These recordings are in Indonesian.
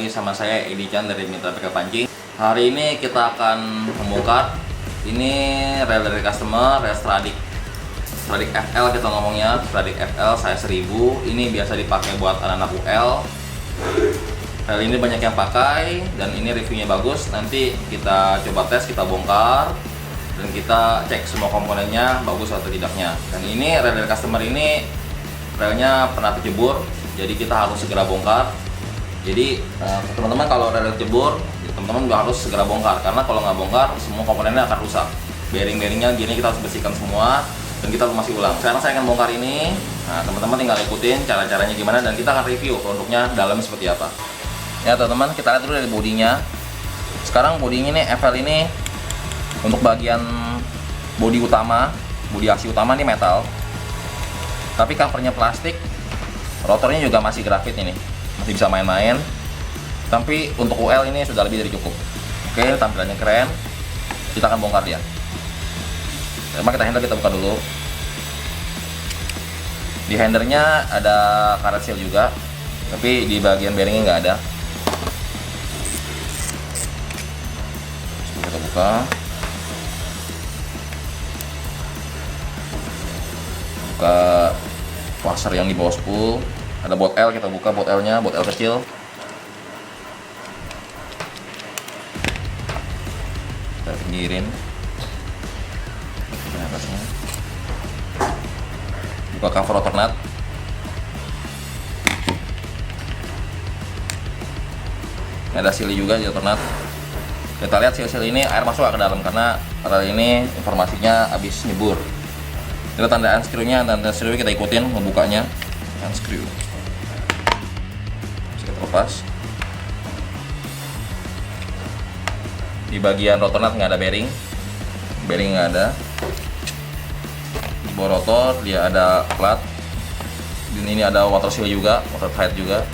lagi sama saya Edi Chan dari Mitra PK Pancing. Hari ini kita akan membongkar ini rel dari customer, rel Stradic FL kita ngomongnya, Stradic FL saya 1000. Ini biasa dipakai buat anak-anak UL. Rel ini banyak yang pakai dan ini reviewnya bagus. Nanti kita coba tes, kita bongkar dan kita cek semua komponennya bagus atau tidaknya. Dan ini rel dari customer ini relnya pernah terjebur, jadi kita harus segera bongkar. Jadi teman-teman kalau rel jebur, teman-teman juga harus segera bongkar, karena kalau nggak bongkar semua komponennya akan rusak. Bearing-bearingnya gini kita harus bersihkan semua dan kita masih ulang. Sekarang saya akan bongkar ini. Nah, teman-teman tinggal ikutin cara-caranya gimana dan kita akan review produknya dalam seperti apa. Ya teman-teman, kita lihat dulu dari bodinya. Sekarang bodinya ini FL ini untuk bagian bodi utama, bodi aksi utama ini metal. Tapi covernya plastik, rotornya juga masih grafit ini. Masih bisa main-main, tapi untuk UL ini sudah lebih dari cukup. Oke, tampilannya keren. Kita akan bongkar dia. Coba kita handle, kita buka dulu. Di hendernya ada karet seal juga, tapi di bagian bearingnya nggak ada. Kita buka. Buka washer yang di bawah spool. Ada bot L, kita buka bot L-nya, bot L kecil. Kita pinggirin. Ini atasnya. Buka cover rotor nut. Ini ada sili juga di rotor nut. Kita lihat sili ini air masuk ke dalam karena rel ini informasinya habis nyebur. Kita tanda unscrew-nya, tanda unscrew kita ikutin membukanya. Unscrew. Lepas. Di bagian rotor nut nggak ada bearing nggak ada. Di bawah rotor dia ada plat. Dan ini ada water seal juga, water tight juga.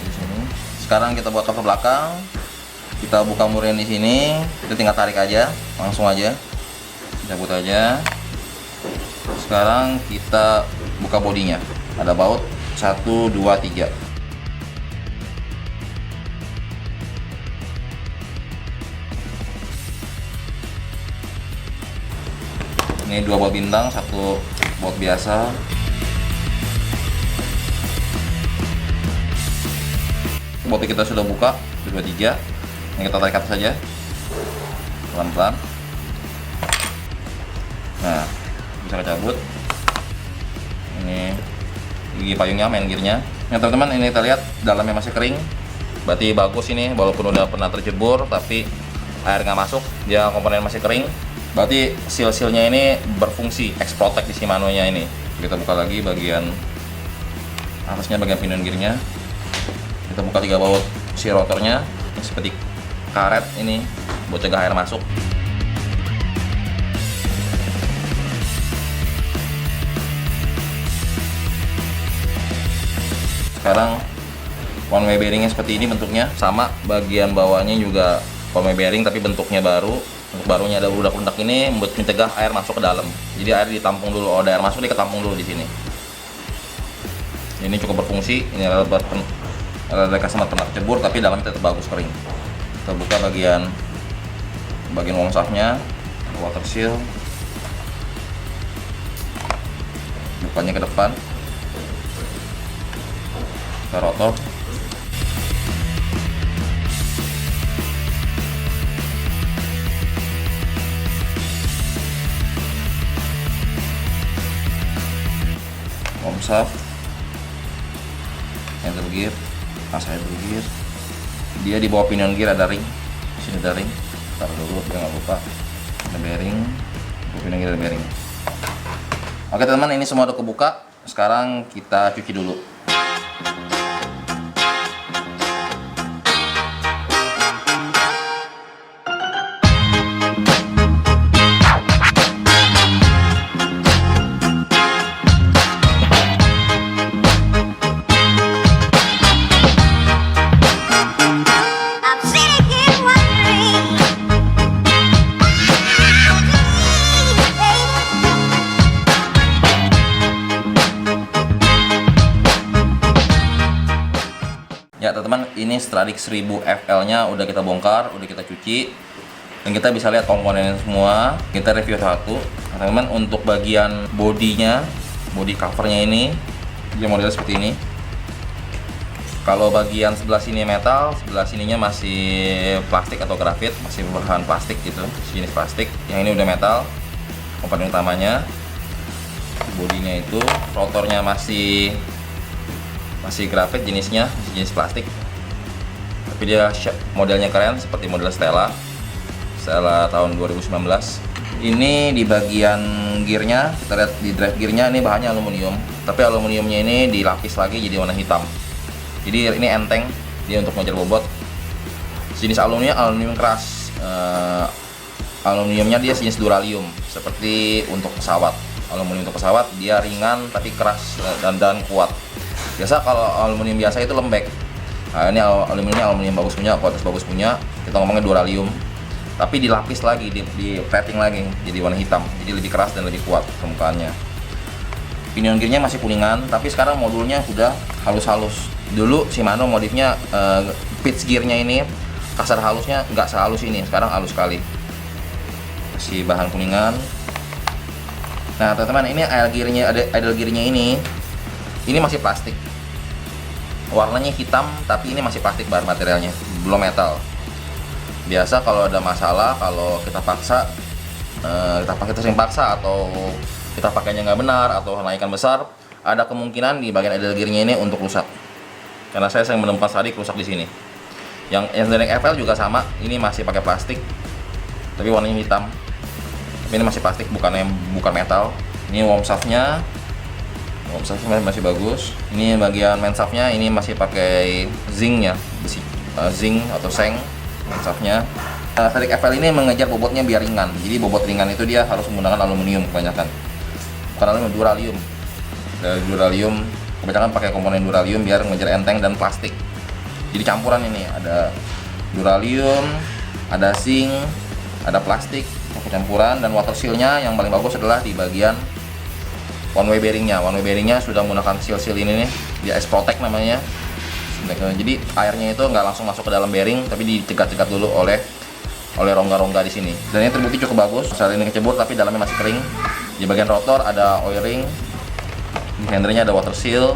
Di sini. Sekarang kita buat cover belakang. Kita buka murnya di sini. Kita tinggal tarik aja, langsung aja. Cabut aja. Sekarang kita buka bodinya. Ada baut 1, 2, 3. Ini 2 baut bintang, 1 baut biasa. Bautnya kita sudah buka, 1, 2, 3. Ini kita tarik atas saja, pelan-pelan. Nah, bisa kita cabut. Ini gigi payungnya, main gearnya. Nah teman-teman, ini kita lihat dalamnya masih kering, berarti bagus ini. Walaupun udah pernah terjebur tapi air nggak masuk, dia komponen masih kering, berarti seal-sealnya ini berfungsi, X-Protect di Shimano-nya ini. Kita buka lagi bagian atasnya, bagian pinion gearnya. Kita buka 3 baut si rotornya, ini seperti karet ini buat cegah air masuk. Sekarang one way bearingnya seperti ini bentuknya, sama bagian bawahnya juga one way bearing tapi bentuknya baru. Untuk barunya ada budak-budak ini membuat mencegah air masuk ke dalam. Jadi air ditampung dulu, oh, ada air masuk dia ketampung dulu di sini. Ini cukup berfungsi. Ini adalah customer pernah tercebur tapi dalamnya tetap bagus kering. Kita buka bagian wong shaftnya, water seal. Bukanya ke depan. Rotor, shaft, handle gear, handle gear. Dia di bawah pinion gear ada ring, di sini ada ring. Taruh dulu biar nggak lupa. Ada bearing, pinion gear ada bearing. Oke teman-teman, ini semua udah kebuka. Sekarang kita cuci dulu. Ya teman-teman, ini Stradic 1000 FL nya udah kita bongkar, udah kita cuci, dan kita bisa lihat komponennya semua. Kita review satu. Nah, teman-teman, untuk bagian bodinya, body covernya ini dia model seperti ini. Kalau bagian sebelah sini metal, sebelah sininya masih plastik atau grafit, masih berbahan plastik gitu, jenis plastik. Yang ini udah metal, komponen utamanya. Bodinya itu, rotornya masih grafit jenisnya, jenis plastik. Tapi dia modelnya keren, seperti model Stella tahun 2019. Ini di bagian gearnya, kita lihat di drive gearnya ini bahannya aluminium, tapi aluminiumnya ini dilapis lagi jadi warna hitam. Jadi ini enteng dia untuk mengejar bobot. Jenis aluminium keras, aluminiumnya dia jenis duralium, seperti untuk pesawat. Aluminium untuk pesawat dia ringan tapi keras dan kuat. Biasa kalau aluminium biasa itu lembek. Nah, ini aluminium bagus punya, kualitas bagus punya. Kita ngomongnya duralium. Tapi dilapis lagi, di plating lagi jadi warna hitam, jadi lebih keras dan lebih kuat permukaannya. Pinion gearnya masih kuningan, tapi sekarang modulnya sudah halus-halus. Dulu Shimano modifnya pitch gearnya ini kasar halusnya nggak sehalus ini, sekarang halus sekali. Masih bahan kuningan. Nah teman-teman, ini idle gearnya ini masih plastik. Warnanya hitam, tapi ini masih plastik bahan materialnya, belum metal. Biasa kalau ada masalah, kalau kita paksa, kita sering paksa atau kita pakainya nggak benar atau naikkan besar, ada kemungkinan di bagian idle gearnya ini untuk rusak. Karena saya sering menemukan Stradic rusak di sini. Yang Stradic FL juga sama, ini masih pakai plastik, tapi warnanya hitam. Tapi ini masih plastik, bukan metal. Ini worm shaftnya masih bagus. Ini bagian main shaftnya ini masih pakai zinc ya, besi zinc atau seng. Shaftnya Stradic FL ini mengejar bobotnya biar ringan, jadi bobot ringan itu dia harus menggunakan aluminium kebanyakan, bukan aluminium, duralium. Dari duralium kebanyakan pakai komponen duralium biar mengejar enteng dan plastik. Jadi campuran ini ada duralium, ada zinc, ada plastik, campuran. Dan water sealnya yang paling bagus adalah di bagian one way bearingnya. One way bearingnya sudah menggunakan seal ini nih, dia Ice Protect namanya. Jadi airnya itu nggak langsung masuk ke dalam bearing, tapi dicegat-cegat dulu oleh rongga-rongga di sini. Dan ini terbukti cukup bagus. Saat ini kecebur tapi dalamnya masih kering. Di bagian rotor ada oil ring, di handlernya ada water seal.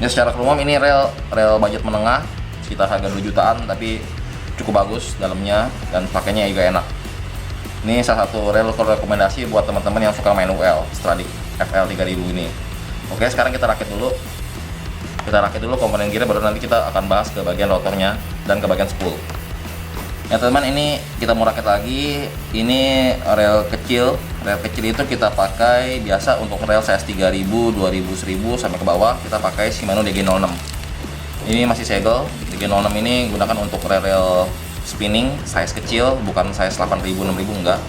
Ini secara umum ini rel budget menengah, sekitar harga 2 jutaan, tapi cukup bagus dalamnya dan pakainya juga enak. Ini salah satu rel rekomendasi buat teman-teman yang suka main UL, Stradic FL 3000 ini. Oke, sekarang kita rakit dulu. Komponen gearnya, baru nanti kita akan bahas ke bagian rotornya dan ke bagian spool. Ya teman-teman, ini kita mau rakit lagi. Ini rel kecil itu kita pakai biasa untuk rel size 3000, 2000, 1000 sampai ke bawah kita pakai Shimano DG06. Ini masih segel. DG06 ini gunakan untuk rel spinning size kecil, bukan size 8000, 6000 enggak.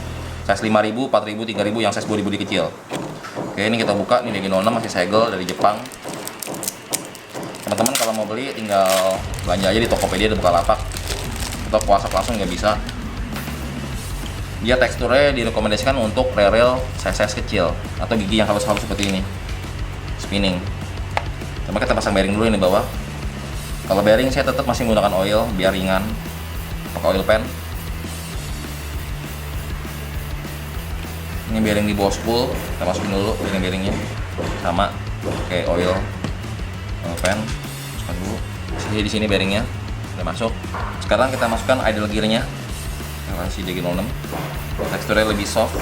Size 5000, 4000, 3000 yang size body kecil. Oke, ini kita buka, ini DG06 masih segel dari Jepang. Teman-teman kalau mau beli tinggal belanja aja di Tokopedia di Bukalapak, atau WhatsApp langsung nggak bisa. Dia teksturnya direkomendasikan untuk rel size kecil atau gigi yang halus-halus seperti ini, spinning. Coba kita pasang bearing dulu ini bawah. Kalau bearing saya tetap masih menggunakan oil biar ringan, pakai oil pen. Ini bearing di bawah spool, kita masukin dulu bearingnya sama, pakai oil pen, masukkan dulu. Di sini bearingnya udah masuk. Sekarang kita masukkan idle gearnya, si DG06. Teksturnya lebih soft.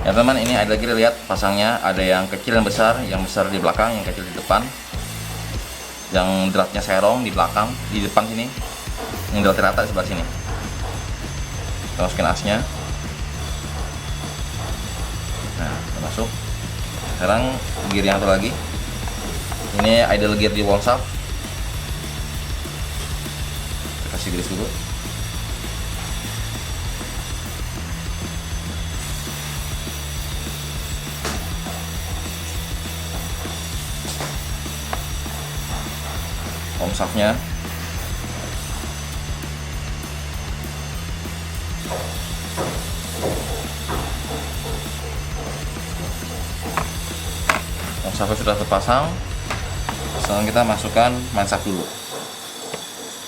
Ya teman, ini idle gear, lihat pasangnya ada yang kecil dan besar, yang besar di belakang, yang kecil di depan. Yang dratnya serong di belakang, di depan sini. Yang drat rata di sebelah sini. Kita masukin asnya. Nah, kita masuk. Sekarang gear yang satu lagi. Ini idle gear di worm shaft. Kita kasih grease dulu. Worm shaftnya. Shaftnya sudah terpasang. Sekarang kita masukkan main shaft dulu.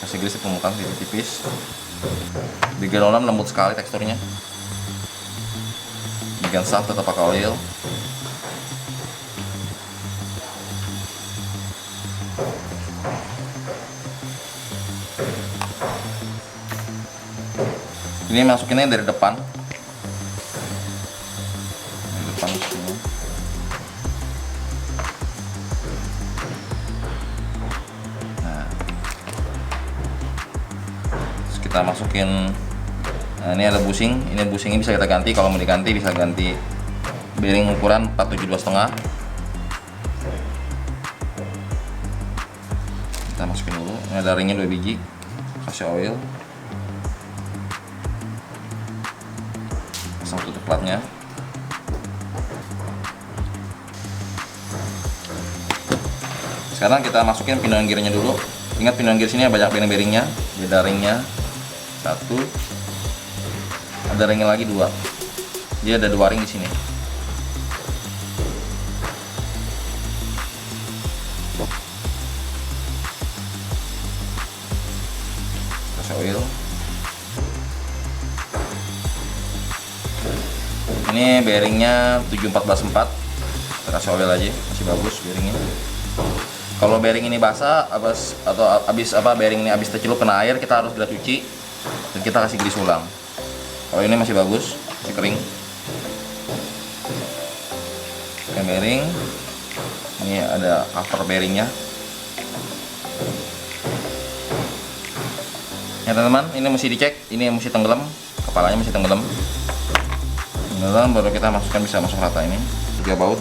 Kasih grease permukaan tipis-tipis. Bagian dalam lembut sekali teksturnya. Bagian shaft tetap pakai oil. Ini masukinnya dari depan. Dari depan sini. Nah, terus kita masukin. Nah, ini ada bushing. Ini bushingnya bisa kita ganti. Kalau mau diganti bisa ganti bearing ukuran 472,5. Kita masukin dulu. Ini ada ringnya 2 biji. Kasih oil. Pasang tutup platnya. Sekarang kita masukin pinion gearnya dulu. Ingat pinion gear sini banyak bearing-bearingnya. Beda ringnya 1. Ada ringnya lagi 2. Dia ada 2 ring di sini. Kasih oil. Ini bearingnya 714/4. Kita kasih oil aja, masih bagus bearingnya. Kalau bearing ini basah habis bearing ini habis tercelup kena air, kita harus segera cuci dan kita kasih grease ulang. Kalau ini masih bagus, masih kering. Oke, bearing. Ini ada cover bearingnya. Ya teman-teman, ini mesti dicek, ini mesti tenggelam, kepalanya mesti tenggelam. Baru kita masukkan, bisa masuk rata ini 3 baut.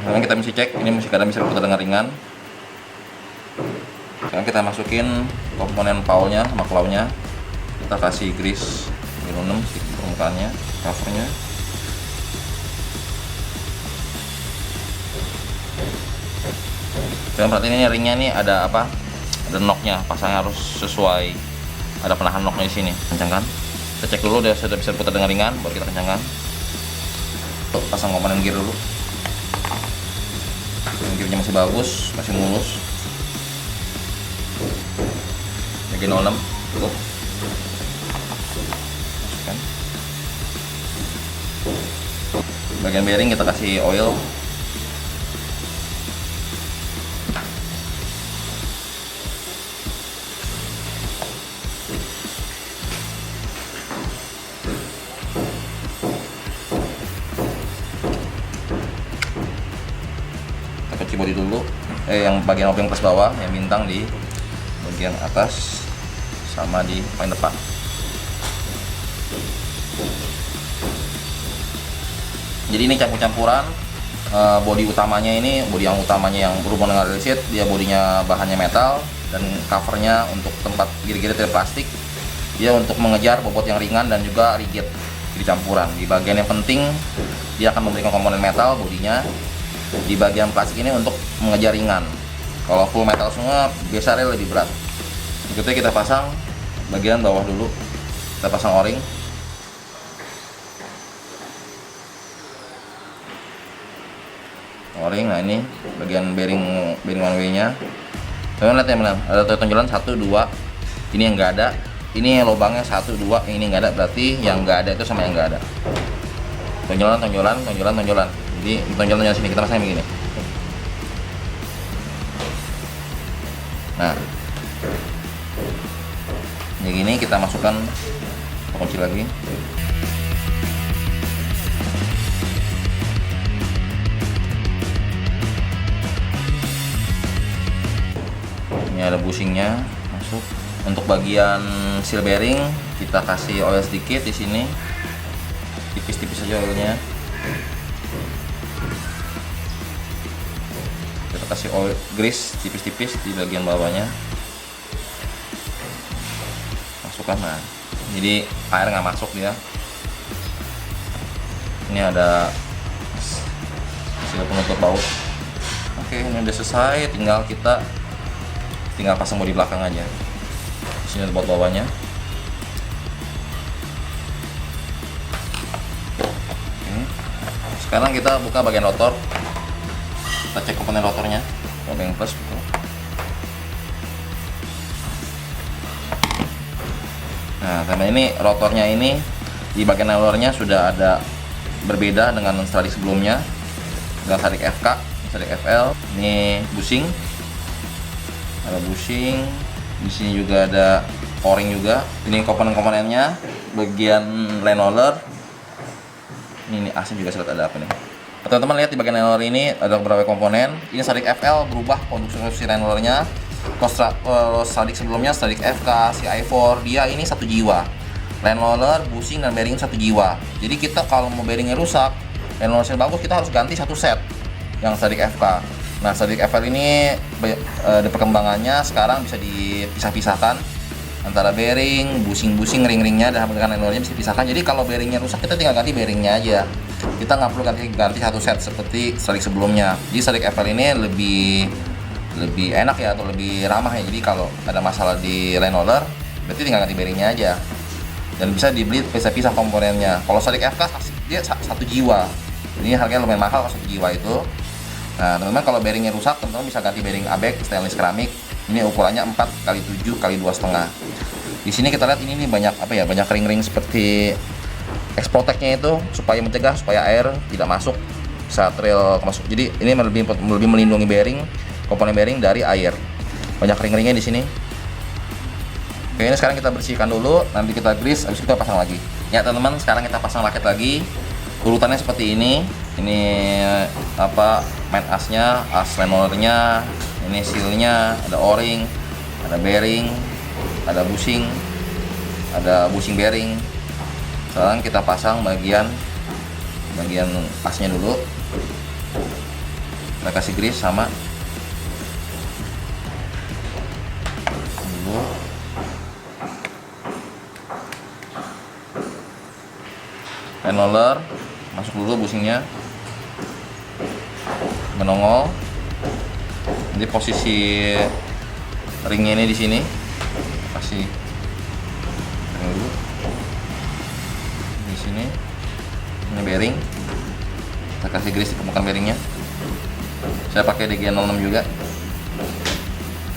Sekarang kita mesti cek, ini mesti kadang bisa berputar dengan ringan. Sekarang kita masukin komponen paulnya sama klaunya. Kita kasih grease 6 sedikit permukaannya, covernya. Jangan perhatiin ini ringnya nih ada apa? Ada knocknya, pasangnya harus sesuai. Ada penahan knocknya di sini. Kencangkan. Kita cek dulu dia sudah bisa putar dengan ringan, baru kita kencangkan. Pasang komponen gear dulu. Gearnya masih bagus, masih mulus. Bagian 06 cukup. Masukkan. Bagian bearing kita kasih oil. Cuci bodi dulu, yang bagian obeng plus bawah, yang bintang di bagian atas sama di paling depan. Jadi ini campur-campuran. Bodi utamanya ini, bodi yang utamanya yang berhubungan dengan real seat, dia bodinya bahannya metal dan covernya untuk tempat giri-giri dari plastik. Dia untuk mengejar bobot yang ringan dan juga rigid. Jadi campuran. Di bagian yang penting dia akan memberikan komponen metal bodinya. Di bagian plastik ini untuk mengejar ringan. Kalau full metal semua biasanya lebih berat. Berikutnya kita pasang bagian bawah dulu. Kita pasang o-ring. O-ring, nah ini bagian bearing one way nya. Kalian lihat ya, ada tonjolan 1, 2. Ini yang nggak ada. Ini lubangnya 1, 2. Ini nggak ada, berarti yang nggak ada itu sama yang nggak ada. Tonjolan. Jadi tonjolannya sini kita pasang begini. Nah, yang gini kita masukkan kunci lagi. Ini ada bushingnya masuk. Untuk bagian seal bearing kita kasih oil sedikit di sini, tipis-tipis saja oilnya. Kita kasih oil grease tipis-tipis di bagian bawahnya. Masukkan, nah jadi air nggak masuk dia. Ini ada seal penutup baut. Oke, Oke, ini udah selesai, tinggal pasang bodi belakang aja. Sini buat bawahnya. Oke. Sekarang kita buka bagian rotor. Kita cek komponen rotornya. Coba yang plus. Nah, karena ini rotornya ini di bagian nailernya sudah ada berbeda dengan Stradic sebelumnya. Dengan Stradic FK, Stradic FL. Ini bushing. Ada bushing. Di sini juga ada o-ring juga. Ini komponen-komponennya. Bagian lane-roller. Ini asnya juga saya lihat ada apa nih. Teman-teman lihat di bagian lane-roller ini ada beberapa komponen. Ini Stradic FL berubah konstruksi lane-rollernya. Kalau Stradic sebelumnya Stradic FK, CI4 dia ini satu jiwa. Lane roller, bushing dan bearing satu jiwa. Jadi kita kalau mau bearingnya rusak, lane roller bagus kita harus ganti satu set yang Stradic FK. Nah, Stradic FL ini di perkembangannya sekarang bisa dipisah-pisahkan antara bearing, bushing, ring-ringnya dan lane rollernya bisa dipisahkan. Jadi kalau bearingnya rusak kita tinggal ganti bearingnya aja. Kita nggak perlu ganti satu set seperti Stradic sebelumnya. Jadi Stradic FL ini lebih enak ya, atau lebih ramah ya. Jadi kalau ada masalah di lane roller berarti tinggal ganti bearingnya aja dan bisa dibeli pisah-pisah komponennya. Kalau Stradic FK dia satu jiwa, ini harganya lumayan mahal kalau satu jiwa itu. Nah teman-teman, kalau bearingnya rusak teman-teman bisa ganti bearing ABEK stainless keramik. Ini ukurannya 4x7 x 2,5. Di sini kita lihat ini nih banyak apa ya, banyak ring-ring seperti X-Protect-nya itu supaya mencegah supaya air tidak masuk saat rel masuk. Jadi ini lebih melindungi bearing, komponen bearing dari air. Banyak ring-ringnya di sini. Oke, ini sekarang kita bersihkan dulu, nanti kita grease, habis itu kita pasang lagi. Ya teman-teman, sekarang kita pasang raket lagi. Urutannya seperti ini. Ini apa, main asnya, as lane rollernya, ini sealnya, ada o-ring, ada bearing, ada bushing bearing. Sekarang kita pasang bagian asnya dulu. Kita kasih grease sama dulu. Lane roller masuk dulu, bushingnya menongol. Jadi posisi ringnya ini di sini, kasih ring dulu di sini. Ini bearing, kita kasih grease di permukaan bearingnya. Saya pakai DG06 juga.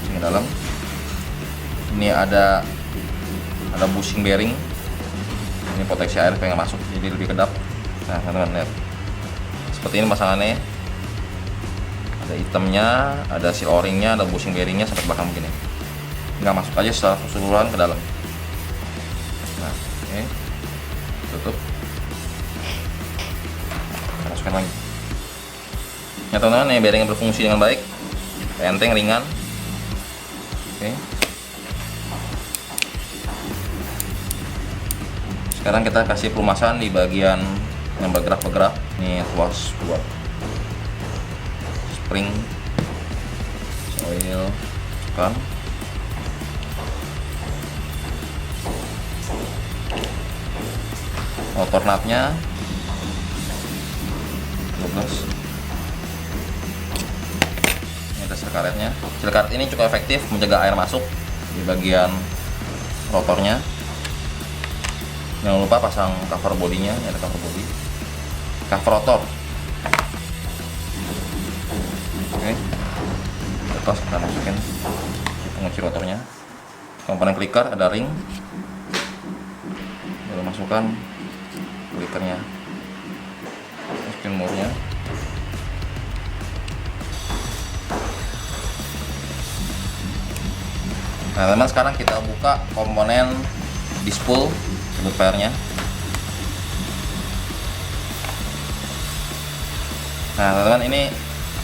Sini dalam. Ini ada bushing bearing. Ini proteksi air supaya nggak masuk, jadi lebih kedap. Nah teman-teman lihat, seperti ini pasangannya. Ada hitamnya, ada si o-ringnya, ada bushing bearingnya sampai belakang begini. Nggak masuk aja secara keseluruhan ke dalam. Nah, oke, tutup. Kita masukkan lagi. Ya teman-teman, ini bearingnya berfungsi dengan baik, enteng, ringan. Oke. Sekarang kita kasih pelumasan di bagian yang bergerak-bergerak. Ini tuas buat spring, oil, kan. Motor nutnya 12. Ini ada seal karetnya. Seal karet ini cukup efektif mencegah air masuk di bagian rotornya. Jangan lupa pasang cover bodinya, ini ada cover body, cover rotor. Oke, lepas kita masukin pengunci rotornya. Komponen clicker ada ring, baru masukkan clickernya, masukin murnya. Nah teman, sekarang kita buka komponen dispool pairnya. Nah teman-teman, ini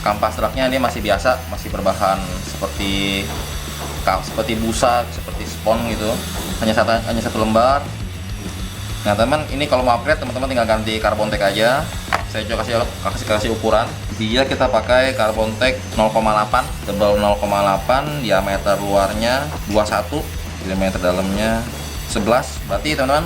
kampas truknya dia masih biasa, masih berbahan seperti busa, seperti spon gitu, hanya satu lembar. Nah teman, ini kalau mau upgrade teman-teman tinggal ganti carbon tag aja. Saya coba kasih ukuran. Dia kita pakai carbon tag 0,8, tebal 0,8, diameter luarnya 21, diameter dalamnya 11. Berarti teman-teman,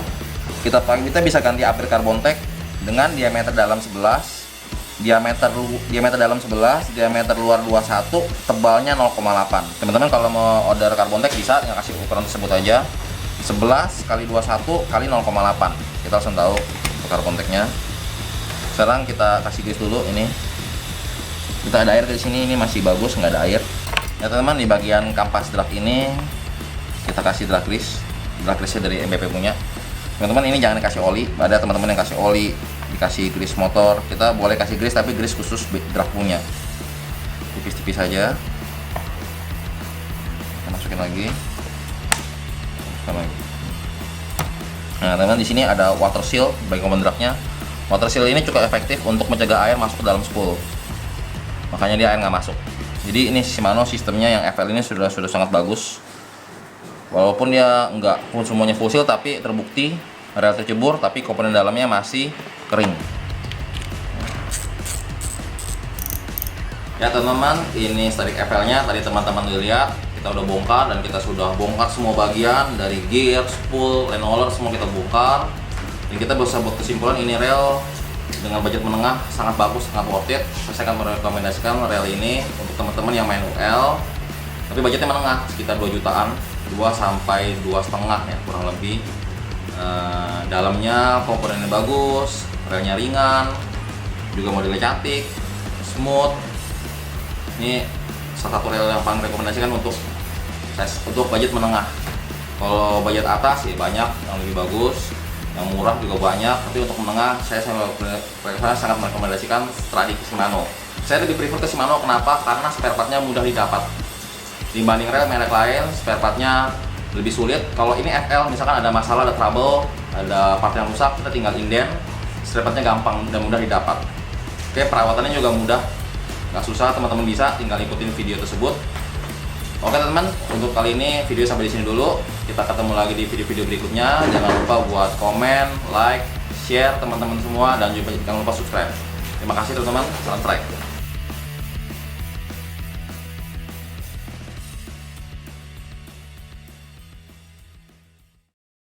kita bisa ganti upgrade carbon tag dengan diameter dalam 11, diameter dalam 11, diameter luar 21, tebalnya 0,8. Teman-teman kalau mau order Carbontex bisa tinggal kasih ukuran tersebut aja. 11 kali 21 kali 0,8. Kita langsung tahu untuk Carbontex-nya. Sekarang kita kasih grease dulu ini. Kita ada air di sini, ini masih bagus nggak ada air. Ya teman-teman, di bagian kampas drag ini kita kasih drag grease-nya dari MPP punya. Teman-teman ini jangan dikasih oli, ada teman-teman yang kasih oli, dikasih grease motor. Kita boleh kasih grease tapi grease khusus drag punya. Tipis-tipis saja. Kita masukin lagi. Nah teman-teman, di sini ada water seal bagi komponen dragnya. Water seal ini cukup efektif untuk mencegah air masuk ke dalam spool. Makanya dia air nggak masuk. Jadi ini Shimano sistemnya yang FL ini sudah sangat bagus. Walaupun dia nggak semuanya fosil, tapi terbukti rel tercebur, tapi komponen dalamnya masih kering. Ya teman-teman, ini static FL-nya tadi teman-teman lihat. Kita udah bongkar dan kita sudah bongkar semua bagian dari gear, spool, lane semua kita bongkar. Dan kita bisa buat kesimpulan ini rel dengan budget menengah sangat bagus, sangat worth it. Saya akan merekomendasikan rel ini untuk teman-teman yang main UL, tapi budgetnya menengah, sekitar 2 jutaan, 2 sampai 2,5 ya kurang lebih. Dalamnya komponennya bagus, relnya ringan, juga modelnya cantik, smooth. Ini salah satu rel yang paling rekomendasikan untuk budget menengah. Kalau budget atas ya banyak yang lebih bagus, yang murah juga banyak, tapi untuk menengah saya sangat merekomendasikan Stradic Shimano. Saya lebih prefer ke Shimano, kenapa? Karena spare partnya mudah didapat. Dibanding rel merek lain, spare partnya lebih sulit. Kalau ini FL, misalkan ada masalah, ada trouble, ada part yang rusak, kita tinggal inden, spare partnya gampang dan mudah didapat. Oke, perawatannya juga mudah, nggak susah, teman-teman bisa tinggal ikutin video tersebut. Oke teman-teman, untuk kali ini video sampai di sini dulu. Kita ketemu lagi di video-video berikutnya. Jangan lupa buat komen, like, share teman-teman semua, dan juga jangan lupa subscribe. Terima kasih teman-teman, salam strike.